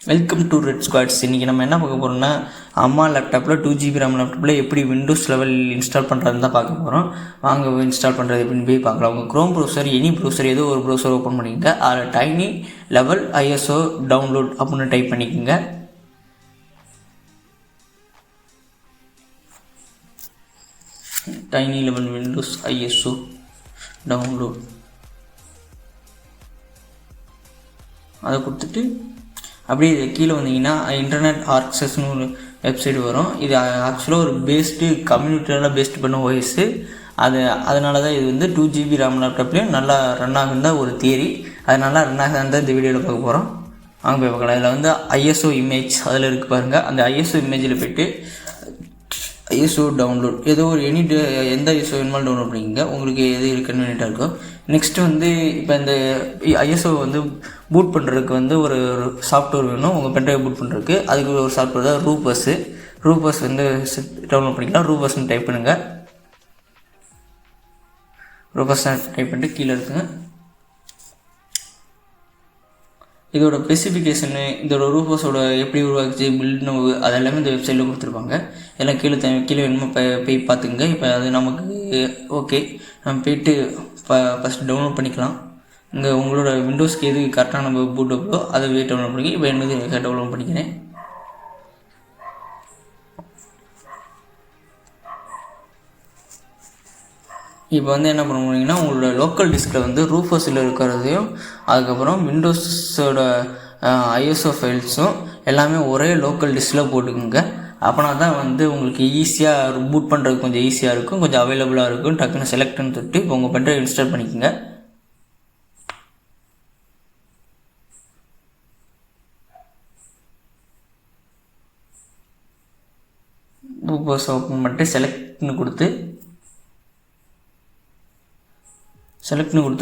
Welcome to red squads. இன்றைக்கி நம்ம என்ன பார்க்க போகிறோம்னா, அம்மா லேப்டாப்பில் 2GB RAM லேப்டாப்பில் எப்படி விண்டோஸ் லெவல் இன்ஸ்டால் பண்ணுறதுன்னு தான் பார்க்க போகிறோம். வாங்க இன்ஸ்டால் பண்ணுறது எப்படின்னு போய் பார்க்கலாம். உங்கள் க்ரோம் ப்ரௌசர், எனி ப்ரௌசர், ஏதோ ஒரு ப்ரௌசர் ஓப்பன் பண்ணிக்கோங்க. அதில் டைனி லெவல் ISO டவுன்லோட் அப்படின்னு டைப் பண்ணிக்கோங்க. Tiny level Windows ISO download அதை கொடுத்துட்டு அப்படியே இது கீழே வந்தீங்கன்னா இன்டர்நெட் ஆக்சஸ்னு ஒரு வெப்சைட் வரும். இது ஆக்சுவலாக ஒரு கம்யூனிட்டியெல்லாம் பேஸ்டு பண்ண ஓஎஸ்ஸு. அதனால தான் இது வந்து 2GB RAM லேப்டாப்லேயும் நல்லா ரன் ஆகுந்தா ஒரு தியரி. அது நல்லா ரன் ஆகுதான் இந்த வீடியோவில் பார்க்க போகிறோம். வாங்க போய் பார்க்கலாம். இதில் வந்து ISO இமேஜ் அதில் இருக்குது பாருங்கள். அந்த ISO இமேஜில் போய்ட்டு ISO டவுன்லோட் ஏதோ ஒரு எந்த ISO வேணுமாலும் டவுன்லோட் பண்ணிக்கோங்க. உங்களுக்கு எது கன்வீனியண்ட்டாக இருக்கும். நெக்ஸ்ட்டு வந்து இப்போ இந்த ISO வந்து பூட் பண்ணுறதுக்கு வந்து ஒரு சாஃப்ட்வேர் வேணும். உங்கள் பென்ட்ரைவ் பூட் பண்ணுறதுக்கு அதுக்கு ஒரு சாஃப்ட்வேர் தான் ரூபஸ் வந்து டவுன்லோட் பண்ணிக்கலாம். ரூபஸ்ன்னு டைப் பண்ணுங்கள். ரூபஸ் டைப் பண்ணிட்டு கீழே இருக்குங்க. இதோட ஸ்பெசிஃபிகேஷனு, இதோட ரூபஸோட எப்படி உருவாக்குச்சு, பில்ட்னு அதெல்லாமே இந்த வெப்சைட்டில் கொடுத்துருப்பாங்க. எல்லாம் கீழே வேணுமோ போய் பார்த்துங்க. இப்போ அது நமக்கு ஓகே, நம்ம போய்ட்டு ஃபஸ்ட் டவுன்லோட் பண்ணிக்கலாம். இங்கே உங்களோட விண்டோஸ்க்கு எது கரெக்டாக நம்ம பூட் அப்போ அதை டவுன்லோட் பண்ணி இப்போ என்னது டவுன்லோட் பண்ணிக்கிறேன். இப்போ வந்து என்ன பண்ண முடியுங்கன்னா, உங்களோட லோக்கல் டிஸ்கில் வந்து ரூஃபஸில் இருக்கிறதையும் அதுக்கப்புறம் விண்டோஸோட ISO ஃபைல்ஸும் எல்லாமே ஒரே லோக்கல் டிஸ்கில் போட்டுக்கோங்க. அப்போனா தான் வந்து உங்களுக்கு ஈஸியாக பூட் பண்ணுறதுக்கு கொஞ்சம் ஈஸியாக இருக்கும், கொஞ்சம் அவைலபிளாக இருக்கும். டக்குன்னு செலக்ட்னு தொட்டு இப்போ உங்கள் பென்ட்ரைவ் இன்ஸ்டால் பண்ணிக்கோங்க. ரூஃபஸ் ஓப்பன் பண்ணிட்டு செலக்ட்னு கொடுத்து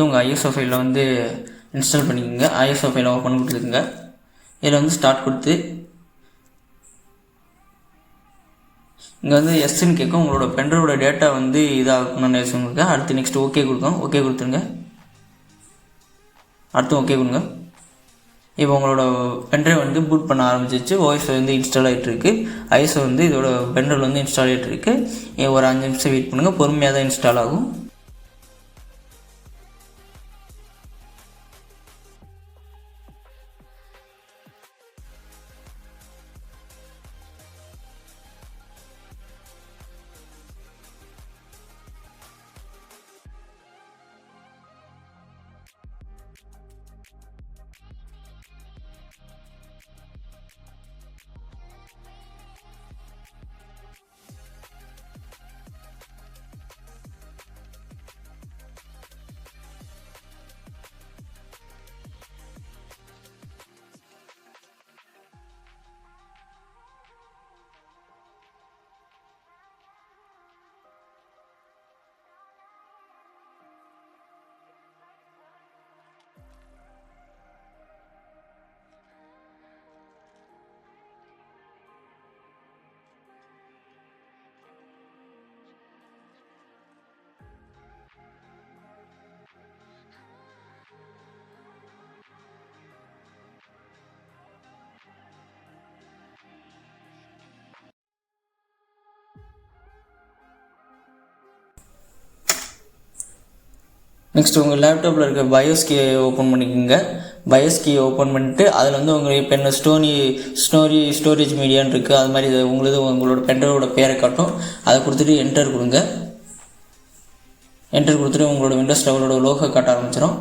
உங்கள் ISO ஃபைலில் வந்து இன்ஸ்டால் பண்ணிக்கோங்க. ISO ஃபைலை ஓப்பன் கொடுத்துருங்க. இதில் வந்து ஸ்டார்ட் கொடுத்து இங்கே வந்து எஸ்ன்னு கேட்கும். உங்களோட பென்ட்ரைவோட டேட்டா வந்து இதாகணும்னு உங்களுக்கு. அடுத்து நெக்ஸ்ட் ஓகே கொடுக்கும். ஓகே கொடுத்துருங்க. அடுத்து ஓகே கொடுங்க. இப்போ உங்களோட பென்ட்ரைவ் வந்து பூட் பண்ண ஆரம்பிச்சிச்சு. OS வந்து இன்ஸ்டால் ஆகிட்டுருக்கு. ISO வந்து இதோட பென்ட்ரைவ் வந்து இன்ஸ்டால் ஆகிட்டுருக்கு. ஒரு 5 நிமிஷம் வெயிட் பண்ணுங்கள். பொறுமையாக தான் இன்ஸ்டால் ஆகும். நெக்ஸ்ட் உங்கள் லேப்டாப்பில் இருக்க BIOS கீ ஓப்பன் பண்ணிக்கோங்க. BIOS கீ ஓப்பன் பண்ணிட்டு அதில் வந்து உங்களுக்கு இப்போ என்ன ஸ்டோரேஜ் மீடியான்னு இருக்குது. அது மாதிரி உங்களோட பென்ட்ரைவோட பேரை காட்டும். அதை கொடுத்துட்டு என்டர் கொடுங்க. என்டர் கொடுத்துட்டு உங்களோட விண்டோஸ் லெவலோட லோகோ காட்ட ஆரம்பிச்சிடும்.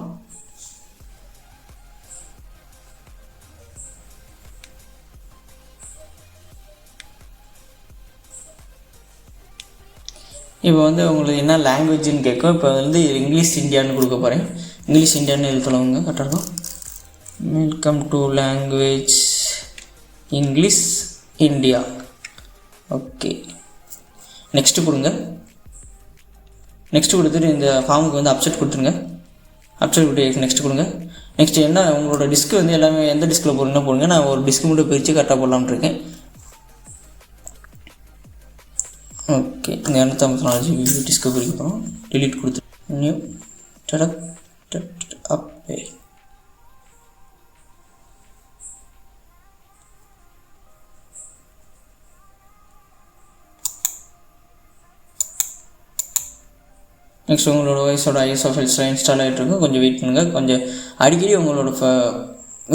இப்போ வந்து உங்களுக்கு என்ன லாங்குவேஜ்னு கேட்கும். இப்போ வந்து இங்கிலீஷ் இந்தியான்னு கொடுக்க போகிறேன். இங்கிலீஷ் இந்தியான்னு எழுத்துலவங்க கரெக்டாக. Welcome to language English India. Okay, next கொடுங்க. நெக்ஸ்ட்டு கொடுத்துட்டு இந்த ஃபார்முக்கு வந்து அப்செட் கொடுத்துருங்க. அப்செட் கொடுத்து நெக்ஸ்ட் கொடுங்க. நெக்ஸ்ட் என்ன உங்களோட டிஸ்க்கு வந்து எல்லாமே எந்த டிஸ்கில் போடுறீங்கன்னா போடுங்க. நான் ஒரு டிஸ்க்கு மட்டும் பிரித்து கரெக்டாக போடலாம்னு இருக்கேன். ஓகே, இந்த 254 GB டிஸ்க்கு பிரிக்கிறோம். டிலீட் கொடுத்து நியூ அப் நெக்ஸ்ட் உங்களோட வாய்ஸோட ஐஎஸ்ஓ ஃபைல்ஸ்லாம் இன்ஸ்டால் ஆகிட்ருக்கும், கொஞ்சம் வெயிட் பண்ணுங்கள். கொஞ்சம் அடிக்கடி உங்களோட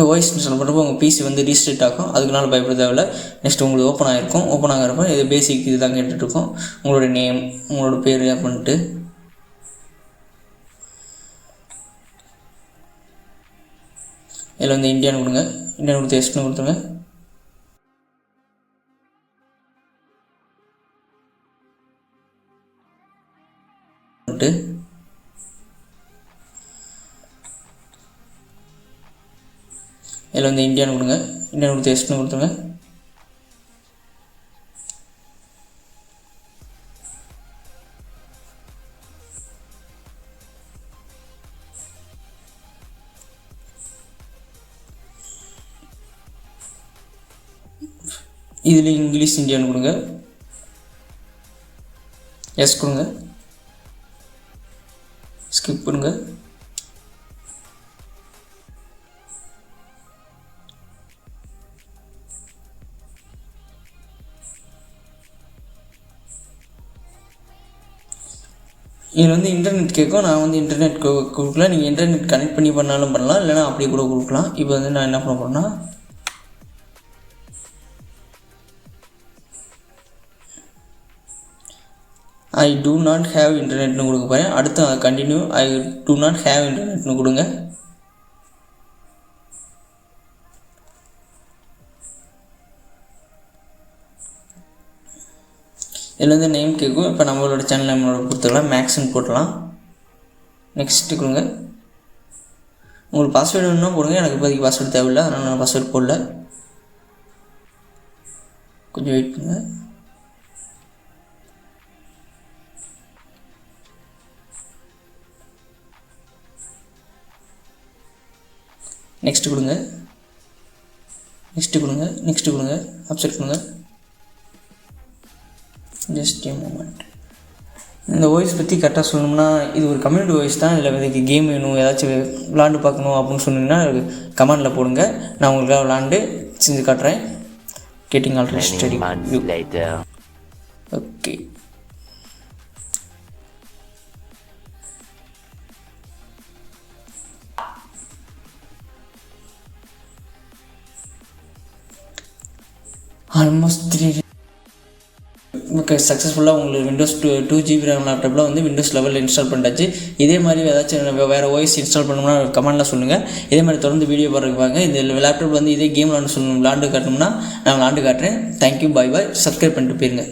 வாய்ஸ் இன்ஸ்டால் பண்ணுறப்போ உங்கள் பிசி வந்து ரீஸ்டார்ட் ஆகும், அதுக்குனால பயப்பட தேவையில்லை. நெக்ஸ்ட் உங்களுக்கு ஓப்பன் ஆகிருக்கும். ஓப்பன் ஆகிறப்போ இது பேசிக் இது தான் கேட்டுட்ருக்கோம். உங்களோட நேம், உங்களோட பேர் அப்படின்ட்டு இதில் வந்து இந்தியான்னு கொடுங்க. இந்தியான்னு கொடுத்து எஸ்ட்னு கொடுத்துருங்க. இதில் வந்து இந்தியான்னு கொடுங்க. இந்தியான்னு கொடுத்து எஸ்ட்னு கொடுத்துருங்க. இதில் இங்கிலீஷ் இந்தியான்னு கொடுங்க. எஸ் கொடுங்க. ஸ்கிப் பண்ணுங்க. இதில் வந்து இன்டர்நெட் கேட்கும். நான் வந்து இன்டர்நெட் கொடுக்கல. நீங்கள் இன்டர்நெட் கனெக்ட் பண்ணி பண்ணாலும் பண்ணலாம், இல்லைனா அப்படி கூட கொடுக்கலாம். இப்போ வந்து நான் என்ன பண்ண போகிறேன்னா ஐ டூ நாட் ஹேவ் இன்டர்நெட்னு கொடுக்க போகிறேன். அடுத்து அதை continue I do not have இன்டர்நெட்னு கொடுங்க. இதில் வந்து நேம் கேட்கும். இப்போ நம்மளோட சேனல் நம்மளோட கொடுத்துக்கலாம், மேக்ஸ்ன்னு போட்டலாம். நெக்ஸ்ட்டு கொடுங்க. உங்களுக்கு பாஸ்வேர்டு வேணும்னா போடுங்க. எனக்கு இப்போதைக்கு பாஸ்வேர்டு தேவையில்லை, அதனால் நான் பாஸ்வேர்டு போடல. கொஞ்சம் வெயிட் பண்ணுங்க. நெக்ஸ்ட்டு கொடுங்க. நெக்ஸ்ட்டு கொடுங்க. நெக்ஸ்ட்டு கொடுங்க. அப்செட் கொடுங்க. ஜஸ்ட் ஏ மூமெண்ட். இந்த வாய்ஸ் பற்றி கரெக்டாக சொல்லணும்னா இது ஒரு கம்யூனிட்டி வாய்ஸ் தான். இதில் இதுக்கு கேம் வேணும், ஏதாச்சும் விளாண்டு பார்க்கணும் அப்படின்னு சொன்னீங்கன்னா கமெண்டில் போடுங்க. நான் உங்களுக்காக விளாண்டு செஞ்சு காட்டுறேன். Getting already study. Okay. Almost 3 okay. சக்ஸஸ்ஃபுல்லாக உங்களுக்கு விண்டோஸ் 2GB RAM லேப்டாப்பில் வந்து விண்டோஸ் லெவலில் இன்ஸ்டால் பண்ணிட்டாச்சு. இதே மாதிரி ஏதாச்சும் வேறு ஓஎஸ் இன்ஸ்டால் பண்ணணும்னா கமெண்டில் சொல்லுங்கள். இதே மாதிரி தொடர்ந்து வீடியோ பாருங்க வாங்க. இந்த லேப்டாப் வந்து இதே கேம் விளாண்டு காட்டணும்னா நான் விளாண்டு காட்டுறேன். தேங்க்யூ, பாய் பாய். சப்ஸ்கிரைப் பண்ணிட்டு போயிருங்க.